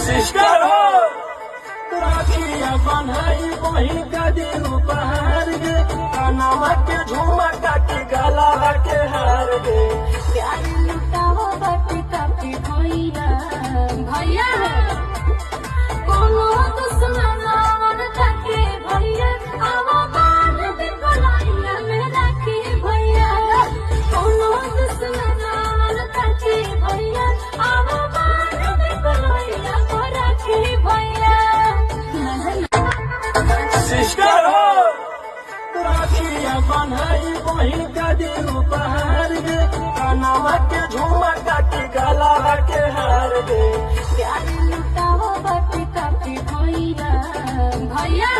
sister हो राखिया बनाई वही का दिन उपहार गे कानावा के झुमका के गला के हार गे प्यार लुटाओ बाटे काफी भैया भैया कोनो दुश्मन और ताके भैया आवा बांध दे गलाइया में राखी भैया कोनो दुश्मन और ताके भैया आवा बांध दे गलाइया में राखी भैया सिस्टर हो राखिया बनाई वही का दिन उपहार गे कानावा के झुमका के गला के हार गे प्यार लुटाओ बाटे काफी भैया भैया